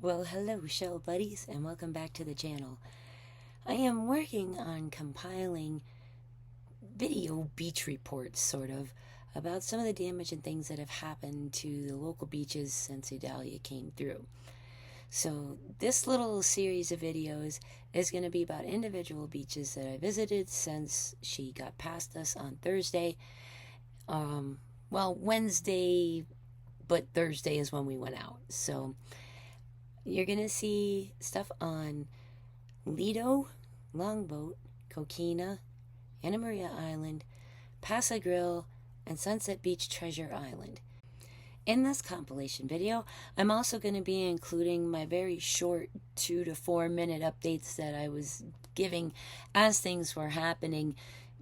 Well, hello, shell buddies, and welcome back to the channel. I am working on compiling video beach reports, sort of, about some of the damage and things that have happened to the local beaches since Idalia came through. So this little series of videos is going to be about individual beaches that I visited since she got past us on Thursday. Well, Wednesday, but Thursday is when we went out. So you're going to see stuff on Lido, Longboat, Coquina, Anna Maria Island, Pasa Grill, and Sunset Beach Treasure Island. In this compilation video, I'm also going to be including my very short 2 to 4 minute updates that I was giving as things were happening,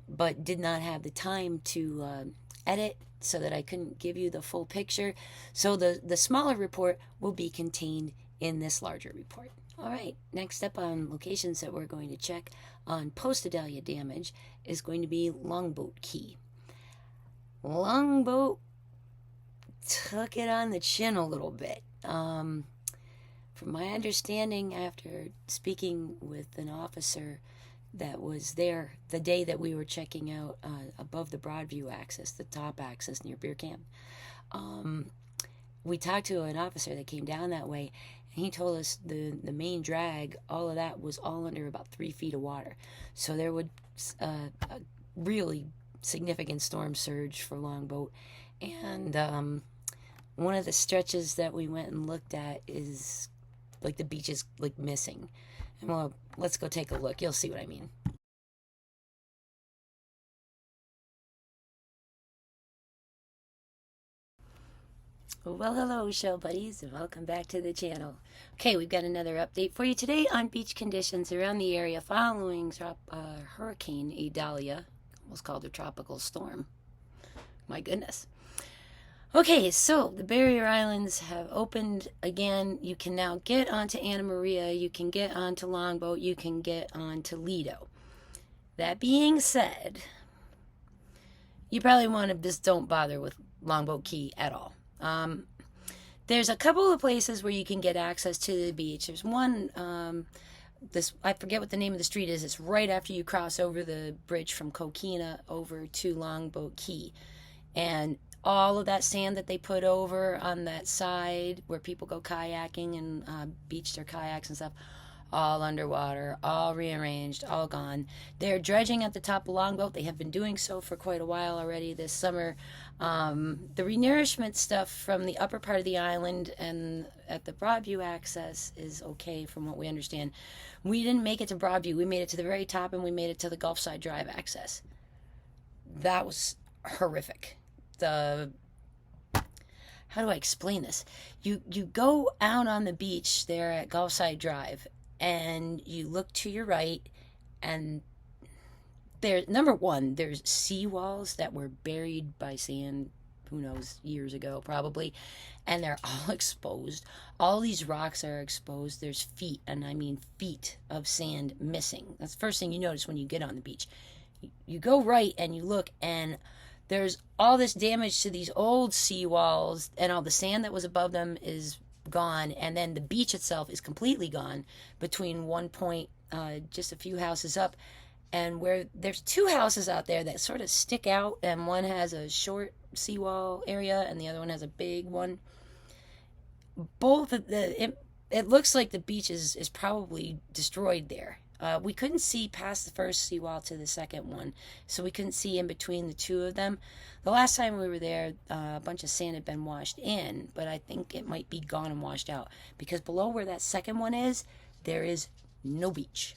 but did not have the time to edit, so that I couldn't give you the full picture. So the smaller report will be contained in this larger report. All right, next up on locations that we're going to check on post-Idalia damage is going to be Longboat Key. Longboat took it on the chin a little bit. From my understanding, after speaking with an officer that was there the day that we were checking out above the Broadview access, the top access near BeerCan, we talked to an officer that came down that way, and he told us the main drag, all of that was all under about 3 feet of water. So there would a really significant storm surge for Longboat. And one of the stretches that we went and looked at is like the beach is like missing. And well, let's go take a look. You'll see what I mean. Well, hello, show buddies, and welcome back to the channel. Okay, we've got another update for you today on beach conditions around the area following Hurricane Idalia. Almost called a tropical storm. My goodness. Okay, so the barrier islands have opened again. You can now get onto Anna Maria, you can get onto Longboat, you can get onto Lido. That being said, you probably want to just don't bother with Longboat Key at all. There's a couple of places where you can get access to the beach. There's one, I forget what the name of the street is. It's right after you cross over the bridge from Coquina over to Longboat Key. And all of that sand that they put over on that side where people go kayaking and beach their kayaks and stuff, all underwater, all rearranged, all gone. They're dredging at the top of Longboat. They have been doing so for quite a while already this summer. The renourishment stuff from the upper part of the island and at the Broadview access is okay from what we understand. We didn't make it to Broadview. We made it to the very top, and we made it to the Gulfside Drive access. That was horrific. How do I explain this? You go out on the beach there at Gulfside Drive, and you look to your right, and there's there's seawalls that were buried by sand, who knows, years ago probably, and they're all exposed. All these rocks are exposed. There's feet, and I mean feet of sand missing. That's the first thing you notice when you get on the beach. You go right and you look, and there's all this damage to these old seawalls, and all the sand that was above them is gone, and then the beach itself is completely gone between one point just a few houses up, and where there's 2 houses out there that sort of stick out, and one has a short seawall area and the other one has a big one. Both of it looks like the beach is probably destroyed there. We couldn't see past the first seawall to the second one, so we couldn't see in between the 2 of them. The last time we were there, a bunch of sand had been washed in, but I think it might be gone and washed out, because below where that second one is, there is no beach.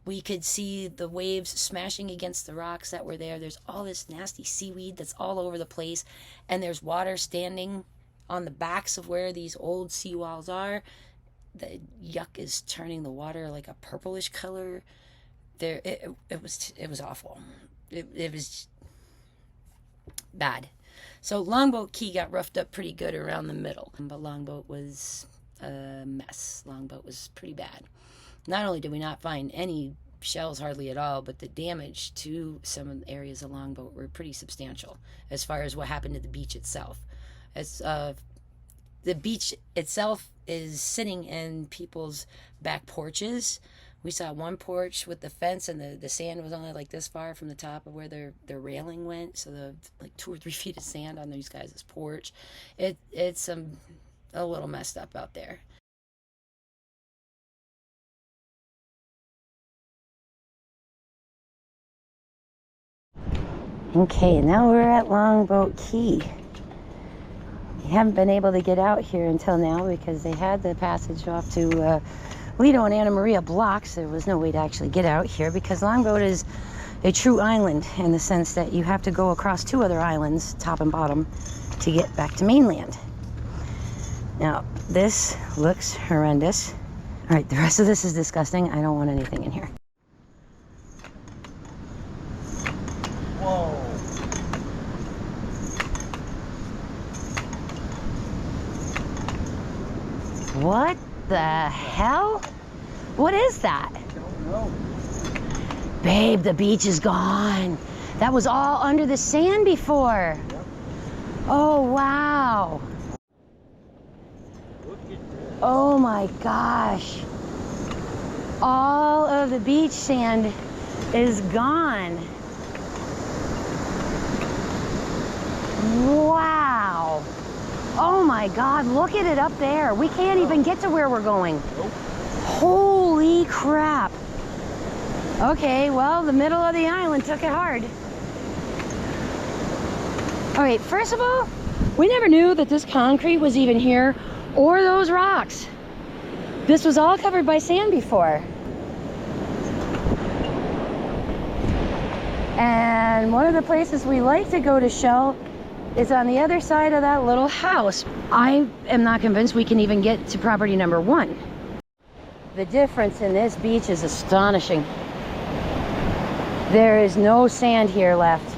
We could see the waves smashing against the rocks that were there. There's all this nasty seaweed that's all over the place, and there's water standing on the backs of where these old seawalls are. The yuck is turning the water like a purplish color. It was awful. It was bad. So Longboat Key got roughed up pretty good around the middle, but Longboat was a mess. Longboat was pretty bad. Not only did we not find any shells hardly at all, but the damage to some of the areas of Longboat were pretty substantial as far as what happened to the beach itself. As the beach itself is sitting in people's back porches. We saw one porch with the fence, and the sand was only like this far from the top of where their railing went. So the like 2 or 3 feet of sand on these guys' porch. It's a little messed up out there. Okay, now we're at Longboat Key. We haven't been able to get out here until now because they had the passage off to Lido and Anna Maria blocks. There was no way to actually get out here because Longboat is a true island in the sense that you have to go across 2 other islands, top and bottom, to get back to mainland. Now, this looks horrendous. All right, the rest of this is disgusting. I don't want anything in here. Whoa. What the hell? What is that? I don't know. Babe, the beach is gone. That was all under the sand before. Yep. Oh, wow. Look at this. Oh my gosh. All of the beach sand is gone. Wow. Oh my God, look at it up there. We can't even get to where we're going. Nope. Holy crap. Okay, well, the middle of the island took it hard. All right, first of all, we never knew that this concrete was even here or those rocks. This was all covered by sand before. And one of the places we like to go to shell is on the other side of that little house. I am not convinced we can even get to property number 1. The difference in this beach is astonishing. There is no sand here left.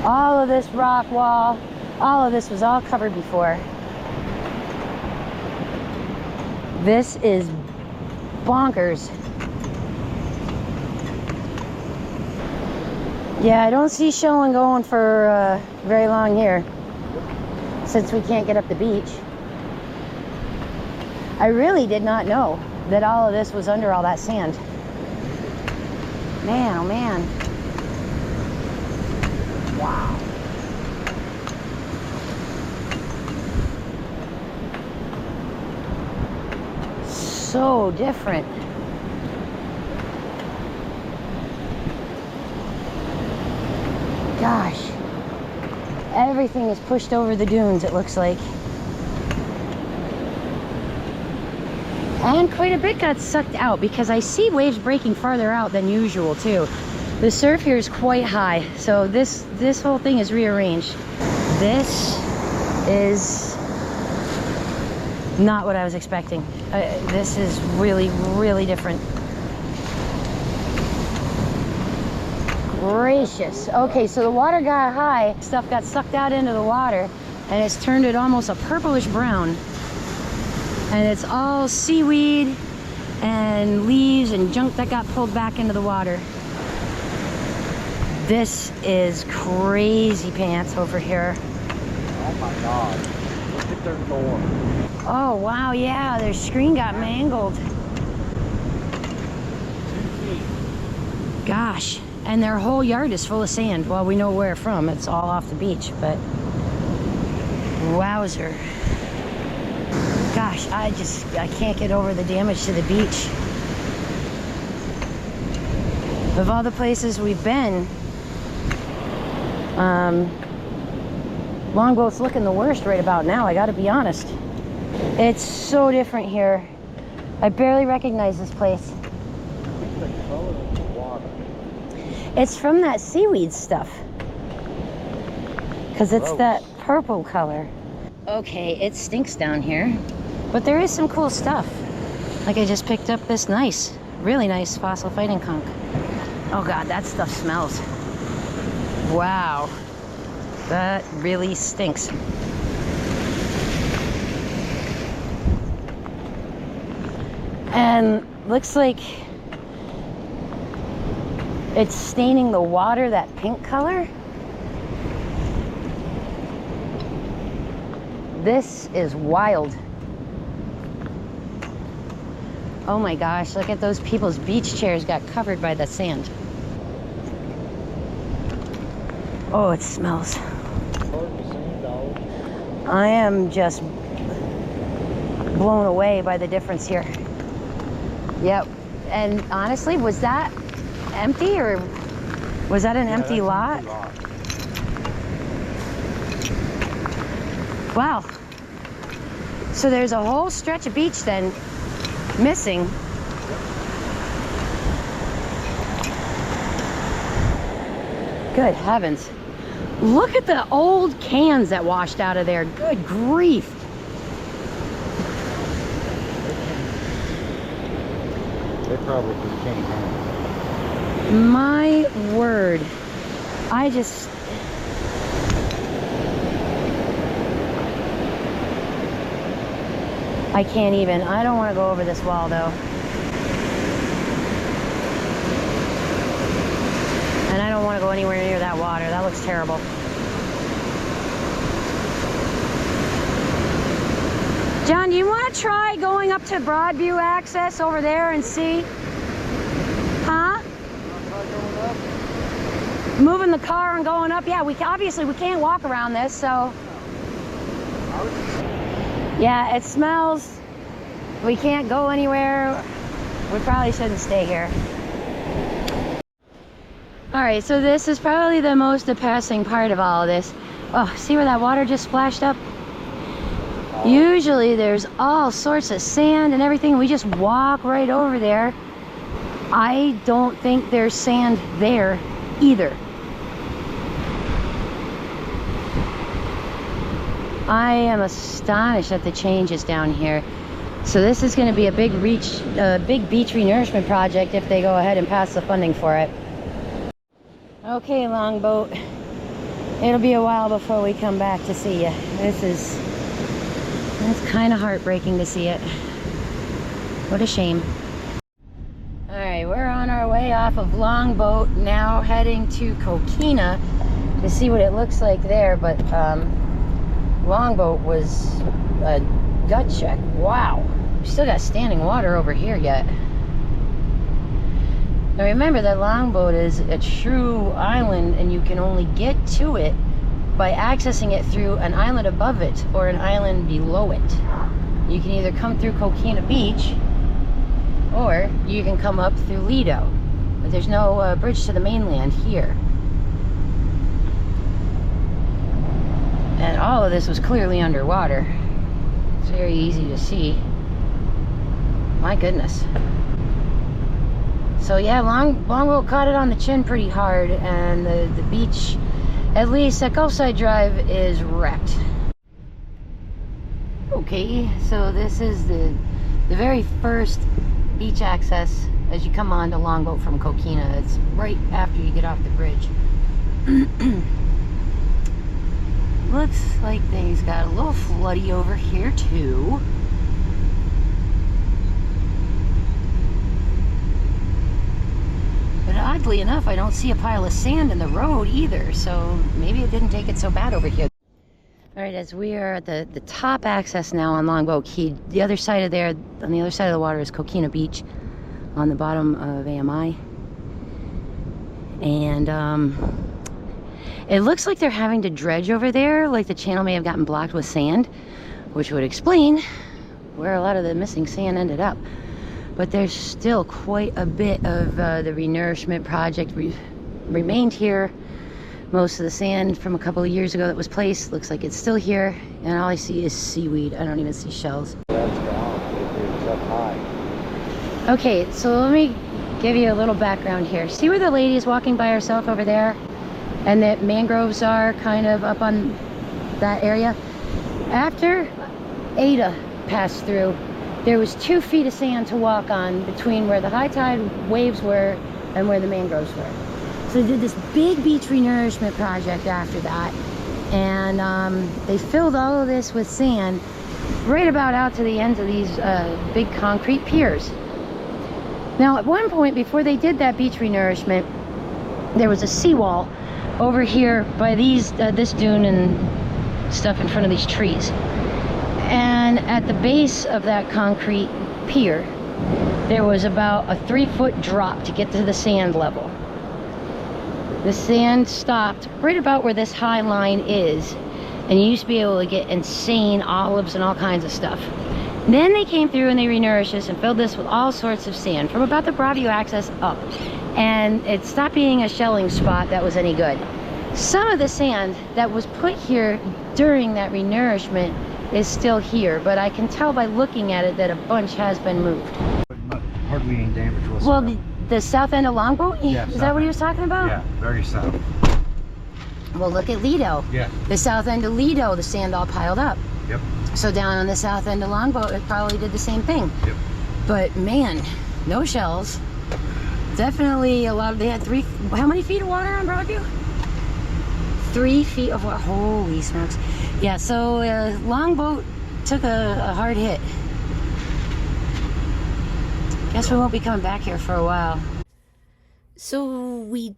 All of this rock wall, all of this was all covered before. This is bonkers. Yeah, I don't see showing going for very long here, since we can't get up the beach. I really did not know that all of this was under all that sand. Man, oh man. Wow. So different. Gosh, everything is pushed over the dunes, it looks like. And quite a bit got sucked out because I see waves breaking farther out than usual too. The surf here is quite high, so this whole thing is rearranged. This is not what I was expecting. This is really, really different. Gracious. Okay, so the water got high, stuff got sucked out into the water, and it's turned it almost a purplish brown. And it's all seaweed and leaves and junk that got pulled back into the water. This is crazy pants over here. Oh my God. Look at their door. Oh wow, yeah, their screen got mangled. 2 feet. Gosh. And their whole yard is full of sand. Well, we know where from. It's all off the beach, but wowzer. Gosh, I can't get over the damage to the beach. Of all the places we've been, Longboat's looking the worst right about now, I gotta be honest. It's so different here. I barely recognize this place. Look at the color of the water. It's from that seaweed stuff. Because it's Gross. that purple color. Okay, it stinks down here. But there is some cool stuff. Like I just picked up this really nice fossil fighting conch. Oh God, that stuff smells. Wow. That really stinks. And looks like it's staining the water that pink color. This is wild. Oh my gosh, look at those people's beach chairs got covered by the sand. Oh, it smells. I am just blown away by the difference here. Yep. And honestly, was that empty, or was that an empty lot? Wow. So there's a whole stretch of beach then missing. Good heavens. Look at the old cans that washed out of there. Good grief. They probably came home. My word. I just... I can't even. I don't want to go over this wall though. And I don't want to go anywhere near that water. That looks terrible. John, do you want to try going up to Broadview access over there and see? Huh? Moving the car and going up? Yeah, obviously we can't walk around this, so. Yeah, it smells. We can't go anywhere. We probably shouldn't stay here. All right, so this is probably the most depressing part of all of this. Oh, see where that water just splashed up? Usually there's all sorts of sand and everything. We just walk right over there. I don't think there's sand there either. I am astonished at the changes down here. So this is going to be a big beach renourishment project if they go ahead and pass the funding for it. Okay, Longboat. It'll be a while before we come back to see you. It's kind of heartbreaking to see it. What a shame. All right, we're on our way off of Longboat, now heading to Coquina to see what it looks like there, but Longboat was a gut check. Wow, we still got standing water over here yet. Now remember that Longboat is a true island, and you can only get to it by accessing it through an island above it or an island below it. You can either come through Coquina Beach, or you can come up through Lido. But there's no bridge to the mainland here. And all of this was clearly underwater. It's very easy to see. My goodness. So yeah, Longboat caught it on the chin pretty hard, and the beach, at least at Gulfside Drive, is wrecked. Okay, so this is the very first beach access as you come on to Longboat from Coquina. It's right after you get off the bridge. Looks like things got a little floody over here too. But oddly enough, I don't see a pile of sand in the road either, so maybe it didn't take it so bad over here. All right, as we are at the top access now on Longboat Key, the other side of there, on the other side of the water, is Coquina Beach on the bottom of AMI. And it looks like they're having to dredge over there, like the channel may have gotten blocked with sand, which would explain where a lot of the missing sand ended up. But there's still quite a bit of the renourishment project remained here. Most of the sand from a couple of years ago that was placed looks like it's still here, and all I see is seaweed. I don't even see shells. That's gone. It's up high. Okay, so let me give you a little background here. See where the lady is walking by herself over there? And that mangroves are kind of up on that area? After Ada passed through, there was 2 feet of sand to walk on between where the high tide waves were and where the mangroves were. So they did this big beach renourishment project after that, and they filled all of this with sand right about out to the ends of these big concrete piers. Now at one point before they did that beach renourishment, there was a seawall over here by these this dune and stuff in front of these trees. then at the base of that concrete pier, there was about a 3-foot drop to get to the sand level. The sand stopped right about where this high line is, and you used to be able to get insane olives and all kinds of stuff. Then they came through and they renourished this and filled this with all sorts of sand from about the Broadview access up, and it stopped being a shelling spot that was any good. Some of the sand that was put here during that renourishment is still here, but I can tell by looking at it that a bunch has been moved. But hardly any damage whatsoever. Well, the south end of Longboat? Yeah, is that what he was talking about? Yeah, very south. Well, look at Lido. Yeah. The south end of Lido, the sand all piled up. Yep. So down on the south end of Longboat, it probably did the same thing. Yep. But man, no shells. Definitely a lot of, they had how many feet of water on Broadview? 3 feet of water. Holy smokes. Yeah, so Longboat took a hard hit. Guess we won't be coming back here for a while. So we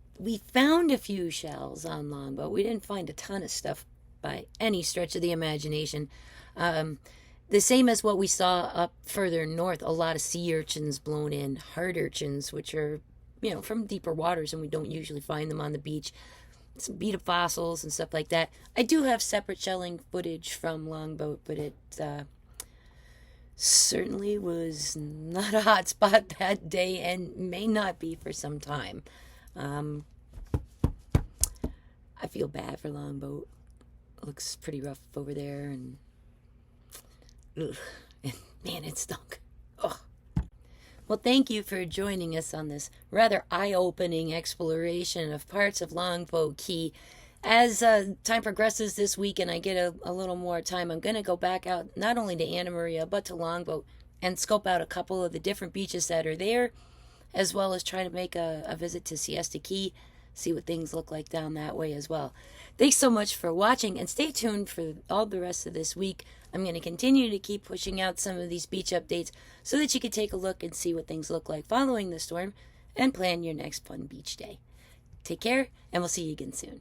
found a few shells on Longboat. We didn't find a ton of stuff by any stretch of the imagination. The same as what we saw up further north, a lot of sea urchins blown in, hard urchins, which are, you know, from deeper waters, and we don't usually find them on the beach. Some beaded fossils and stuff like that. I do have separate shelling footage from Longboat, but it certainly was not a hot spot that day and may not be for some time. I feel bad for Longboat. It looks pretty rough over there, and man, it stunk. Ugh. Well, thank you for joining us on this rather eye-opening exploration of parts of Longboat Key. As time progresses this week and I get a little more time, I'm going to go back out not only to Anna Maria but to Longboat and scope out a couple of the different beaches that are there, as well as try to make a visit to Siesta Key, see what things look like down that way as well. Thanks so much for watching, and stay tuned for all the rest of this week. I'm going to continue to keep pushing out some of these beach updates so that you can take a look and see what things look like following the storm and plan your next fun beach day. Take care, and we'll see you again soon.